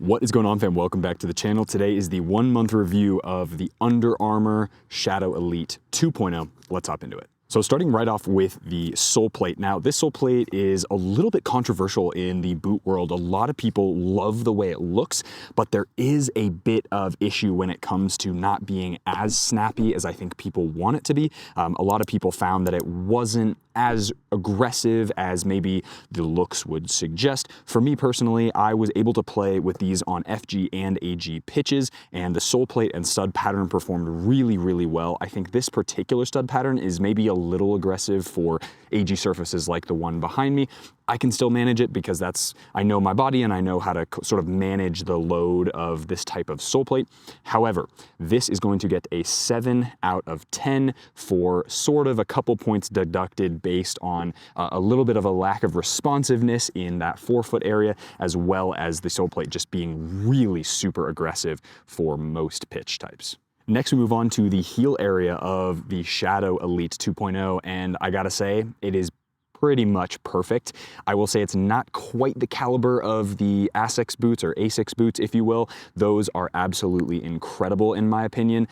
What is going on, fam? Welcome back to the channel. Today is the 1 month review of the Under Armour Shadow Elite 2.0. Let's hop into it. So starting right off with the Soleplate. Now, this Soleplate is a little bit controversial in the boot world. A lot of people love the way it looks, but there is a bit of issue when it comes to not being as snappy as I think people want it to be. A lot of people found that it wasn't as aggressive as maybe the looks would suggest. For me personally, I was able to play with these on FG and AG pitches, and the Soleplate and stud pattern performed really, really well. I think this particular stud pattern is maybe a little aggressive for AG surfaces like the one behind me. I can still manage it because I know my body and I know how to sort of manage the load of this type of Soleplate. However, this is going to get a 7 out of 10 for sort of a couple points deducted based on a little bit of a lack of responsiveness in that forefoot area, as well as the Soleplate just being really super aggressive for most pitch types. Next, we move on to the heel area of the Shadow Elite 2.0, and I gotta say, it is pretty much perfect. I will say it's not quite the caliber of the Asics boots, or Asics boots, if you will. Those are absolutely incredible in my opinion,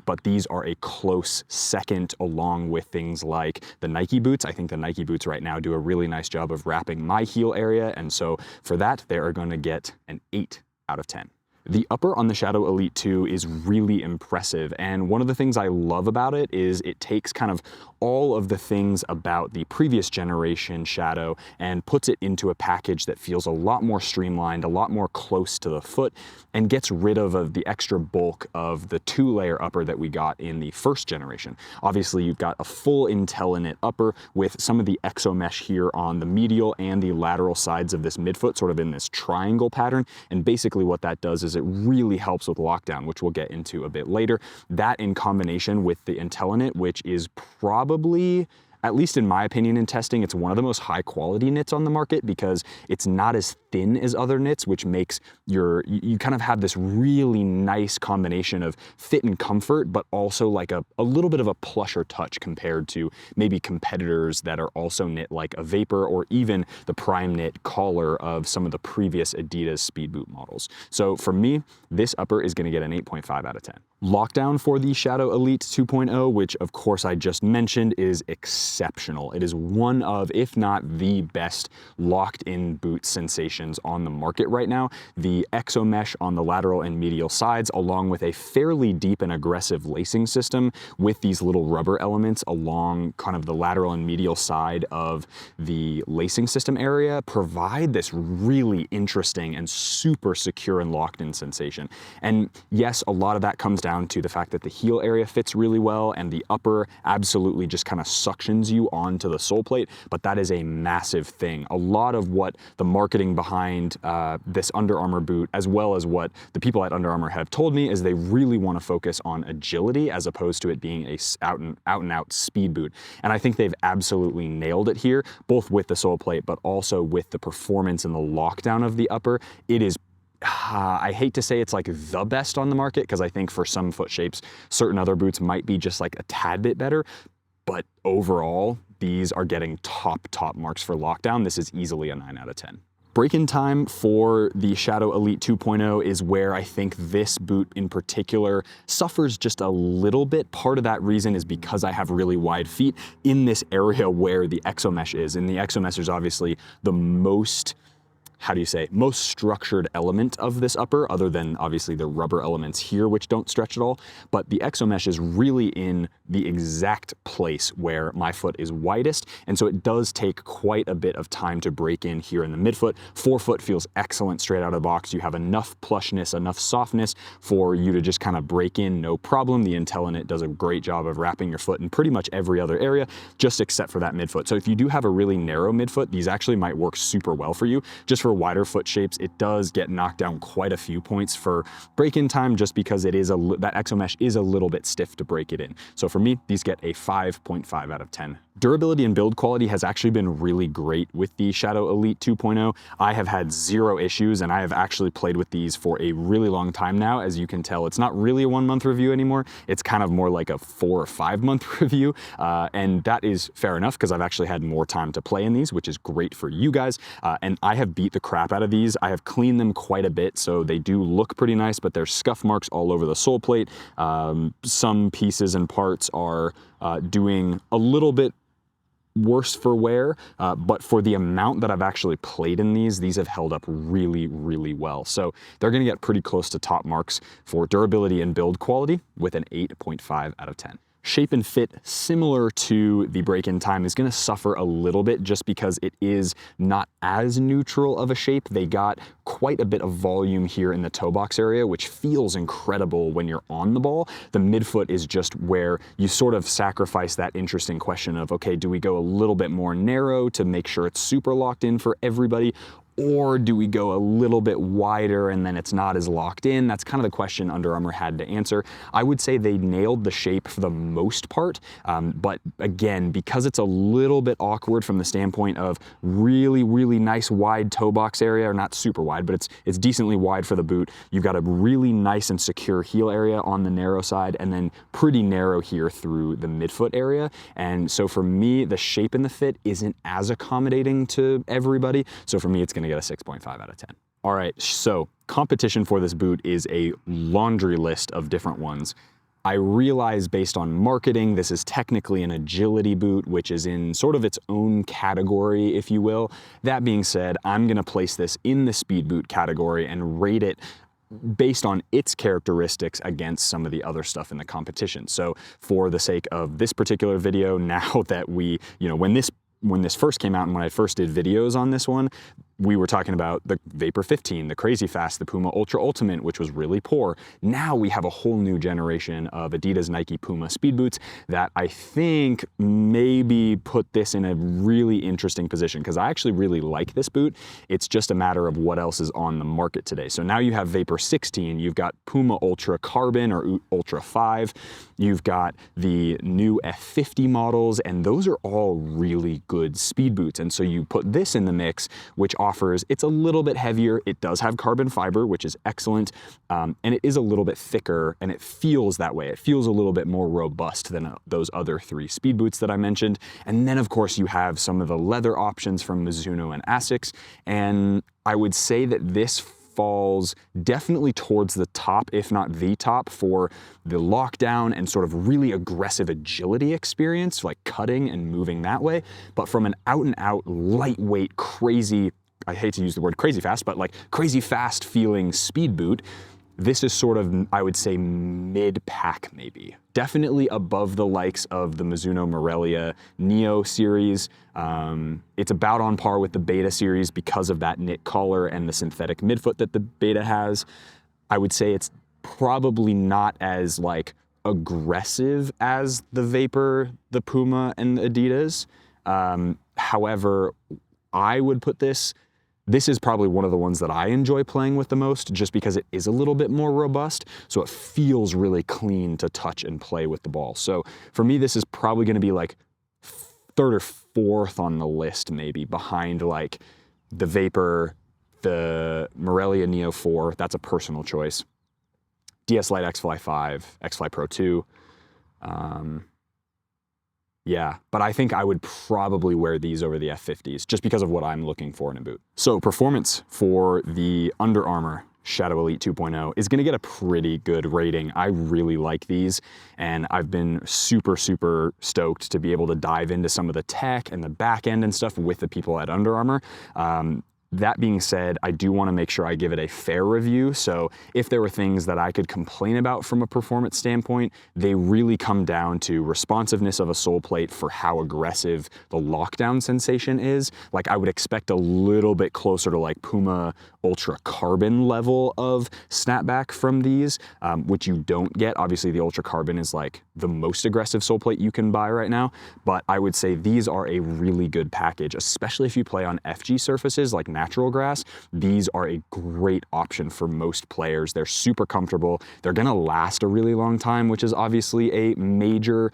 but these are a close second along with things like the Nike boots. I think the Nike boots right now do a really nice job of wrapping my heel area, and so for that, they are going to get an 8 out of 10. The upper on the Shadow Elite 2 is really impressive, and one of the things I love about it is it takes kind of all of the things about the previous generation Shadow and puts it into a package that feels a lot more streamlined, a lot more close to the foot, and gets rid of the extra bulk of the 2-layer upper that we got in the first generation. Obviously, you've got a full IntelliKnit upper with some of the exo mesh here on the medial and the lateral sides of this midfoot, sort of in this triangle pattern, and basically what that does is it really helps with lockdown, which we'll get into a bit later. That in combination with the IntelliKnit, which is probably, at least in my opinion in testing, it's one of the most high quality knits on the market because it's not as thin as other knits, which makes you kind of have this really nice combination of fit and comfort, but also like a little bit of a plusher touch compared to maybe competitors that are also knit like a Vapor or even the prime knit collar of some of the previous Adidas speed boot models. So for me, this upper is gonna get an 8.5 out of 10. Lockdown for the Shadow Elite 2.0, which of course I just mentioned, is exceptional. It is one of, if not the best locked in boot sensations on the market right now. The exo mesh on the lateral and medial sides, along with a fairly deep and aggressive lacing system with these little rubber elements along kind of the lateral and medial side of the lacing system area, provide this really interesting and super secure and locked in sensation. And yes, a lot of that comes down to the fact that the heel area fits really well and the upper absolutely just kind of suctions you onto the Soleplate, but that is a massive thing. A lot of what the marketing behind this Under Armour boot, as well as what the people at Under Armour have told me, is they really want to focus on agility as opposed to it being a out and out speed boot. And I think they've absolutely nailed it here, both with the Soleplate, but also with the performance and the lockdown of the upper. It is I hate to say it's like the best on the market because I think for some foot shapes, certain other boots might be just like a tad bit better, but overall, these are getting top marks for lockdown. This is easily a 9 out of 10. Break-in time for the Shadow Elite 2.0 is where I think this boot in particular suffers just a little bit. Part of that reason is because I have really wide feet in this area where the exo mesh is. And the exo mesh is obviously the most, most structured element of this upper, other than obviously the rubber elements here, which don't stretch at all. But the exo mesh is really in the exact place where my foot is widest. And so it does take quite a bit of time to break in here in the midfoot. Forefoot feels excellent straight out of the box. You have enough plushness, enough softness for you to just kind of break in, no problem. The IntelliKnit does a great job of wrapping your foot in pretty much every other area, just except for that midfoot. So if you do have a really narrow midfoot, these actually might work super well for you. Just for wider foot shapes, it does get knocked down quite a few points for break-in time just because it is that exo mesh is a little bit stiff to break it in. So for me, these get a 5.5 out of 10. Durability and build quality has actually been really great with the Shadow Elite 2.0. I have had 0 issues, and I have actually played with these for a really long time now. As you can tell, it's not really a 1 month review anymore. It's kind of more like a 4 or 5 month review, and that is fair enough because I've actually had more time to play in these, which is great for you guys. And I have beat the crap out of these. I have cleaned them quite a bit, so they do look pretty nice, but there's scuff marks all over the sole plate. Some pieces and parts are doing a little bit worse for wear, but for the amount that I've actually played in these have held up really, really well. So they're gonna get pretty close to top marks for durability and build quality with an 8.5 out of 10. Shape and fit, similar to the break-in time, is gonna suffer a little bit just because it is not as neutral of a shape. They got quite a bit of volume here in the toe box area, which feels incredible when you're on the ball. The midfoot is just where you sort of sacrifice that interesting question of, okay, do we go a little bit more narrow to make sure it's super locked in for everybody? Or do we go a little bit wider and then it's not as locked in? That's kind of the question Under Armour had to answer. I would say they nailed the shape for the most part, but again, because it's a little bit awkward from the standpoint of really, really nice wide toe box area, or not super wide, but it's decently wide for the boot. You've got a really nice and secure heel area on the narrow side, and then pretty narrow here through the midfoot area. And so for me, the shape and the fit isn't as accommodating to everybody. So for me, it's gonna get a 6.5 out of 10. All right, so competition for this boot is a laundry list of different ones. I realize based on marketing, this is technically an agility boot, which is in sort of its own category, if you will. That being said, I'm gonna place this in the speed boot category and rate it based on its characteristics against some of the other stuff in the competition. So for the sake of this particular video, now that we, when this first came out and when I first did videos on this one, we were talking about the Vapor 15, the Crazy Fast, the Puma Ultra Ultimate, which was really poor. Now we have a whole new generation of Adidas, Nike, Puma speed boots that I think maybe put this in a really interesting position, because I actually really like this boot. It's just a matter of what else is on the market today. So now you have Vapor 16, you've got Puma Ultra Carbon or Ultra 5, you've got the new F50 models, and those are all really good speed boots. And so you put this in the mix, which offers, it's a little bit heavier, it does have carbon fiber, which is excellent, and it is a little bit thicker, and it feels that way. It feels a little bit more robust than those other three speed boots that I mentioned. And then of course you have some of the leather options from Mizuno and Asics, and I would say that this falls definitely towards the top, if not the top, for the lockdown and sort of really aggressive agility experience, like cutting and moving that way. But from an out and out, lightweight, crazy, I hate to use the word crazy fast, but like crazy fast feeling speed boot, this is sort of, I would say, mid-pack maybe. Definitely above the likes of the Mizuno Morelia Neo series. It's about on par with the Beta series because of that knit collar and the synthetic midfoot that the Beta has. I would say it's probably not as like aggressive as the Vapor, the Puma, and the Adidas. However, I would put this is probably one of the ones that I enjoy playing with the most, just because it is a little bit more robust, so it feels really clean to touch and play with the ball. So for me, this is probably gonna be like third or fourth on the list, maybe, behind like the Vapor, the Morelia Neo 4, that's a personal choice, DS Lite X-Fly 5, X-Fly Pro 2, yeah, but I think I would probably wear these over the F50s just because of what I'm looking for in a boot. So performance for the Under Armour Shadow Elite 2.0 is gonna get a pretty good rating. I really like these, and I've been super, super stoked to be able to dive into some of the tech and the back end and stuff with the people at Under Armour. That being said, I do want to make sure I give it a fair review. So if there were things that I could complain about from a performance standpoint, they really come down to responsiveness of a sole plate for how aggressive the lockdown sensation is. Like, I would expect a little bit closer to like Puma Ultra Carbon level of snapback from these, which you don't get. Obviously the Ultra Carbon is like the most aggressive sole plate you can buy right now, but I would say these are a really good package, especially if you play on FG surfaces like natural grass. These are a great option for most players. They're super comfortable. They're gonna last a really long time, which is obviously a major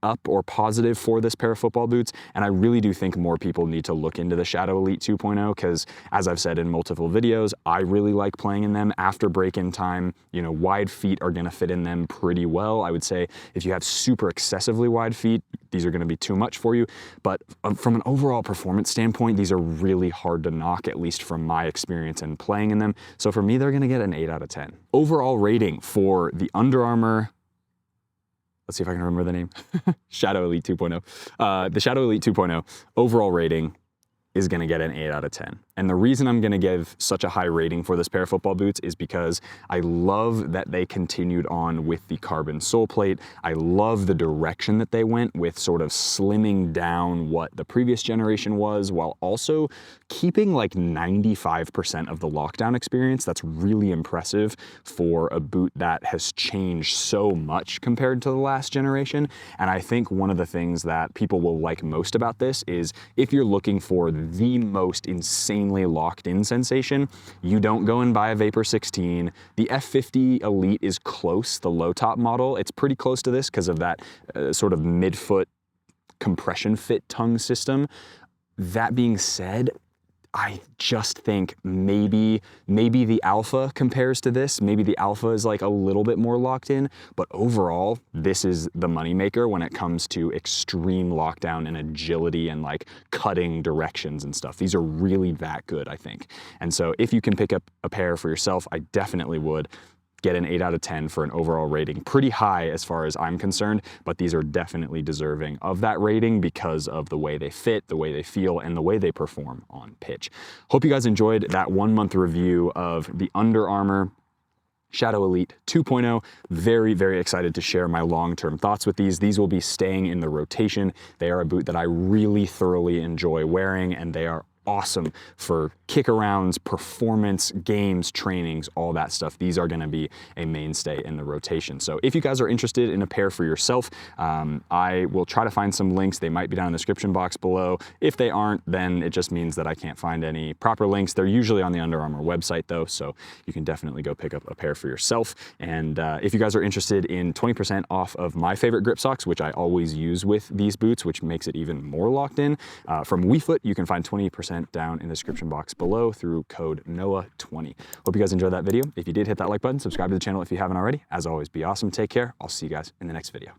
up or positive for this pair of football boots, and I really do think more people need to look into the Shadow Elite 2.0 because, as I've said in multiple videos, I really like playing in them. After break-in time, you know, wide feet are gonna fit in them pretty well. I would say if you have super excessively wide feet, these are gonna be too much for you, but from an overall performance standpoint, these are really hard to knock, at least from my experience in playing in them. So for me, they're gonna get an 8 out of 10. Overall rating for the Under Armour, let's see if I can remember the name. Shadow Elite 2.0. The Shadow Elite 2.0 overall rating is gonna get an 8 out of 10. And the reason I'm gonna give such a high rating for this pair of football boots is because I love that they continued on with the carbon sole plate. I love the direction that they went with sort of slimming down what the previous generation was while also keeping like 95% of the lockdown experience. That's really impressive for a boot that has changed so much compared to the last generation. And I think one of the things that people will like most about this is if you're looking for the most insanely locked in sensation, you don't go and buy a Vapor 16. The F50 Elite is close, the low top model. It's pretty close to this because of that sort of midfoot compression fit tongue system. That being said, I just think maybe the Alpha compares to this. Maybe the Alpha is like a little bit more locked in, but overall, this is the moneymaker when it comes to extreme lockdown and agility and like cutting directions and stuff. These are really that good, I think. And so if you can pick up a pair for yourself, I definitely would. Get an 8 out of 10 for an overall rating. Pretty high as far as I'm concerned, but these are definitely deserving of that rating because of the way they fit, the way they feel, and the way they perform on pitch. Hope you guys enjoyed that 1 month review of the Under Armour Shadow Elite 2.0. Very, very excited to share my long-term thoughts with these. These will be staying in the rotation. They are a boot that I really thoroughly enjoy wearing, and they are awesome for kick-arounds, performance, games, trainings, all that stuff. These are gonna be a mainstay in the rotation. So if you guys are interested in a pair for yourself, I will try to find some links. They might be down in the description box below. If they aren't, then it just means that I can't find any proper links. They're usually on the Under Armour website though, so you can definitely go pick up a pair for yourself. And if you guys are interested in 20% off of my favorite grip socks, which I always use with these boots, which makes it even more locked in, from WeFoot, you can find 20% down in the description box below through code NOAH20. Hope you guys enjoyed that video. If you did, hit that like button, subscribe to the channel if you haven't already. As always, be awesome, take care. I'll see you guys in the next video.